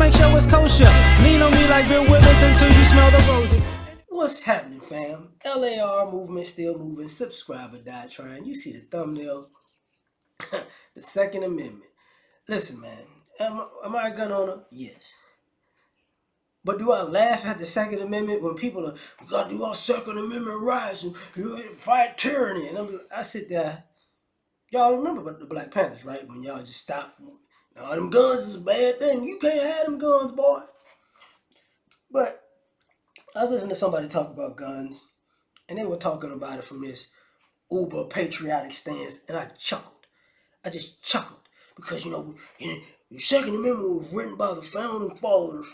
make sure it's kosher. Lean on me like Bill Withers until you smell the roses. What's happening, fam? L.A.R. movement still moving. Subscribe or die trying. You see the thumbnail. The Second Amendment. Listen, man. Am I a gun owner? Yes. But do I laugh at the Second Amendment when people are, we gotta do our Second Amendment rights and fight tyranny? And I sit there. Y'all remember the Black Panthers, right? When y'all just stopped. All them guns is a bad thing. You can't have them guns, boy. But I was listening to somebody talk about guns, and they were talking about it from this uber patriotic stance, and I chuckled. I just chuckled because the Second Amendment was written by the founding fathers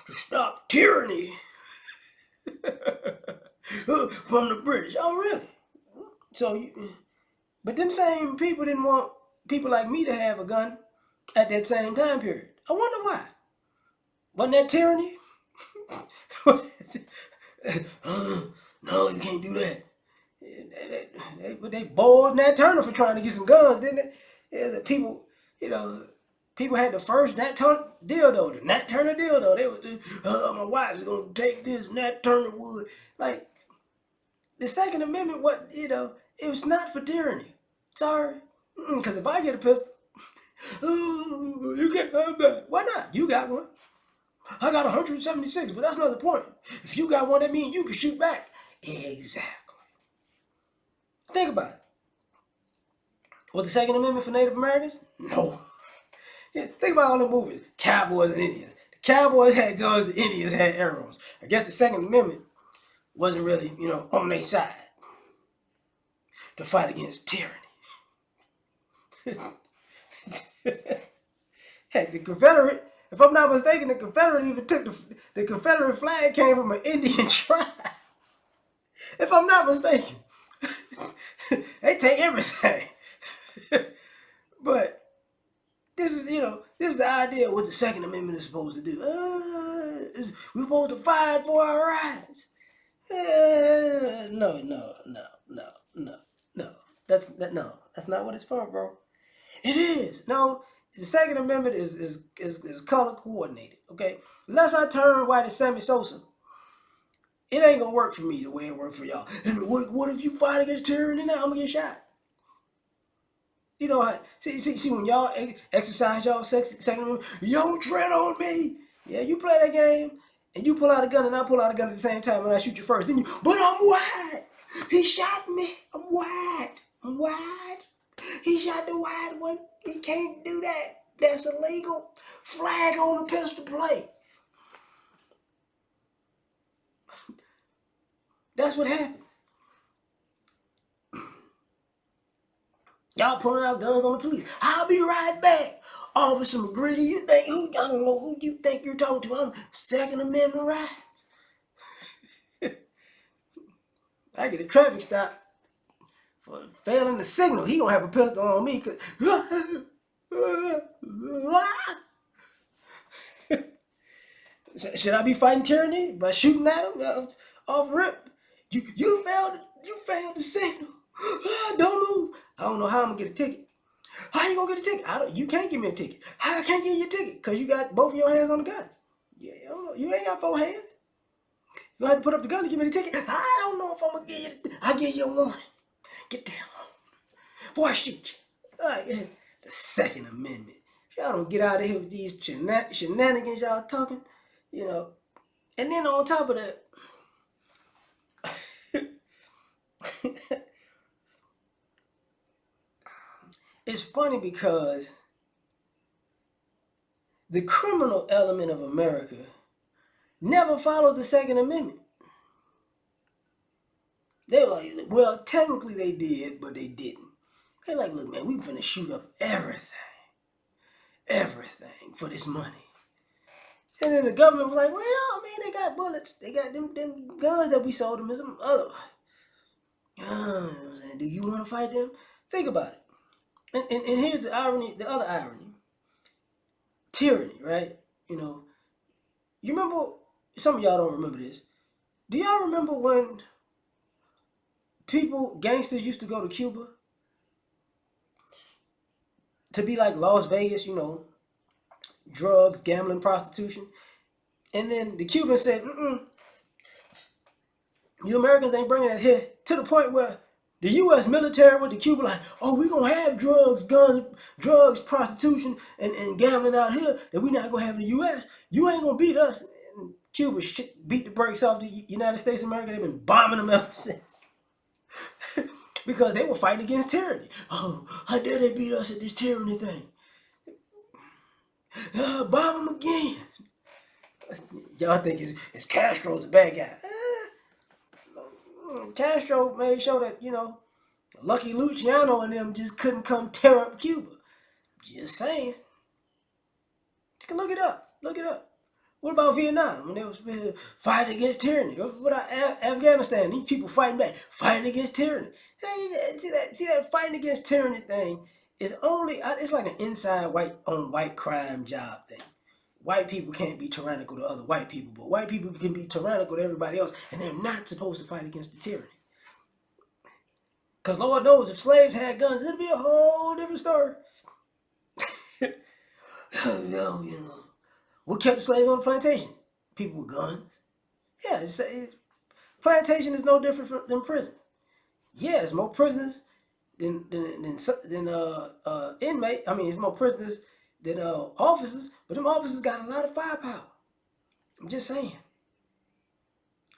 to stop tyranny from the British. Oh, really? So, but them same people didn't want people like me to have a gun at that same time period. I wonder why. Wasn't that tyranny? No, you can't do that. They bored Nat Turner for trying to get some guns, didn't they? Yeah, people, people had the first Nat Turner dildo, the Nat Turner dildo. They was, my wife's gonna take this Nat Turner wood. Like the Second Amendment, it was not for tyranny. Sorry, because if I get a pistol, oh, you can't have that. Why not? You got one. I got 176, but that's not the point. If you got one, that means you can shoot back. Exactly. Think about it. Was the Second Amendment for Native Americans? No. Yeah, think about all the movies. Cowboys and Indians. The Cowboys had guns, the Indians had arrows. I guess the Second Amendment wasn't really, on their side to fight against tyranny. Heck, the Confederate, if I'm not mistaken, the Confederate even took the Confederate flag came from an Indian tribe. If I'm not mistaken. They take everything. But this is the idea of what the Second Amendment is supposed to do. We're supposed to fight for our rights. No. That's not what it's for, bro. It is. No, the Second Amendment is color coordinated. Okay, unless I turn white as Sammy Sosa, it ain't gonna work for me the way it worked for y'all. And what if you fight against tyranny now? I'm gonna get shot. You know how see when y'all exercise y'all Second Amendment, you don't tread on me. Yeah, you play that game and you pull out a gun and I pull out a gun at the same time and I shoot you first. Then but I'm white. He shot me. I'm white. I'm white. He shot the white one. He can't do that. That's illegal. Flag on the pistol plate. That's what happens. Y'all pulling out guns on the police. I'll be right back. Officer McGrady, I don't know who you think you're talking to. I'm Second Amendment rights. I get a traffic stop for failing the signal. He gonna have a pistol on me because should I be fighting tyranny by shooting at him off rip? You failed the signal. Don't move. I don't know how I'm gonna get a ticket. How you gonna get a ticket? You can't give me a ticket. How I can't get you a ticket? Because you got both of your hands on the gun. Yeah, I don't know. You ain't got 4 hands. You gonna have to put up the gun to give me the ticket. I don't know if I'm gonna give you I'll give you a warning. Get down. Before I shoot you. All right, the Second Amendment. Y'all don't get out of here with these shenanigans y'all talking, And then on top of that, it's funny because the criminal element of America never followed the Second Amendment. They were like, well, technically they did, but they didn't. They like, look, man, we finna shoot up everything for this money. And then the government was like, well, I mean, they got bullets. They got them guns that we sold them and some other. Do you want to fight them? Think about it. And here's the irony, the other irony. Tyranny, right? You remember, some of y'all don't remember this. Do y'all remember when gangsters used to go to Cuba? To be like Las Vegas, drugs, gambling, prostitution. And then the Cubans said, you Americans ain't bringing that here, to the point where the U.S. military with the Cuba like, oh, we gonna have drugs, guns, drugs, prostitution, and gambling out here that we not gonna have in the U.S. You ain't gonna beat us. And Cuba beat the brakes off the United States of America. They've been bombing them ever since. Because they were fighting against tyranny. Oh, how dare they beat us at this tyranny thing? Bomb them again. Y'all think it's Castro's the bad guy. Castro made sure that, Lucky Luciano and them just couldn't come tear up Cuba. Just saying. You can look it up. Look it up. What about Vietnam? When they was fighting against tyranny. What about Afghanistan? These people fighting back, fighting against tyranny. See that fighting against tyranny thing is it's like an inside white on white crime job thing. White people can't be tyrannical to other white people, but white people can be tyrannical to everybody else, and they're not supposed to fight against the tyranny. Because Lord knows if slaves had guns, it'd be a whole different story. No, what kept the slaves on the plantation? People with guns. Yeah, plantation is no different than prison. Yeah, it's more prisoners than inmate. I mean, it's more prisoners than officers, but them officers got a lot of firepower. I'm just saying.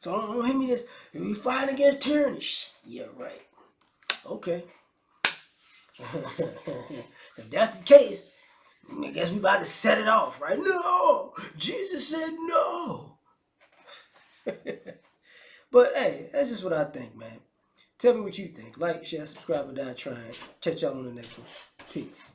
So don't hit me this. We fighting against tyranny. Yeah, right. Okay. If that's the case, I guess we about to set it off, right? No, Jesus said no. But hey, that's just what I think, man. Tell me what you think. Like, share, subscribe, or die trying. Catch y'all on the next one. Peace.